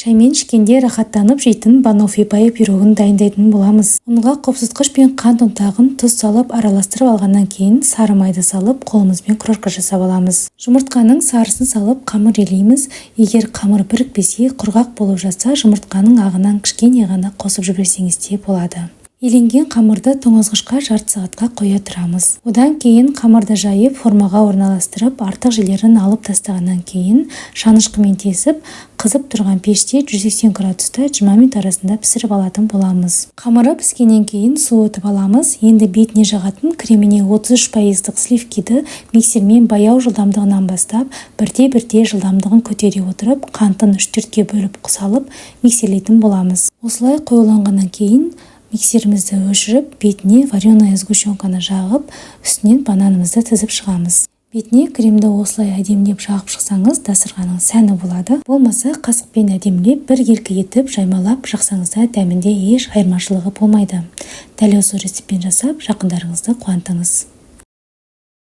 Шаймен ішкенде рахаттанып жейтін банофи байы пирогын дайындайтын боламыз. Ұнға қопсытқыш пен қант ұнтағын тұз салып араластырып алғаннан кейін сары майды салып қолымызбен крошка жасап аламыз. Жұмыртқаның сарысын салып қамыр илейміз. Егер қамыр бірікпесе, құрғақ болып жатса, жұмыртқаның ағынан кішкене ғана қосып жіберсеңіз де болады. Иленген қамырды тоңазғышқа жарты сағатқа қоя тұрамыз. Одан кейін қамырды жайып формаға орналастырып, артық жерлерін алып тастағаннан кейін шанышқымен тесіп, қызып тұрған пеште 180 градуста 20 минут арасында пісіріп алатын боламыз. Қамыры піскеннен кейін суытып аламыз. Енді бетіне жағатын креміне 33% сливкиді миксермен баяу жылдамдығынан бастап, бірте-бірте жылдамдығын көтере отырып, қантын 3-4-ке бөліп салып миксерлейтін боламыз. Осылай қоюланғаннан кейін миксерімізді өшіріп, бетіне вареная сгущенканы жағып, үстінен бананымызды тізіп шығамыз. Бетіне кремді осылай әдемілеп жағып шықсаңыз, дастарханның сәні болады. Болмаса қасықпен әдемілеп, бір елкі етіп, жаймалап жақсаңыз да дәмінде еш айырмашылығы болмайды. Дәл осы рецептпен жасап, жақындарыңызды қуантыңыз.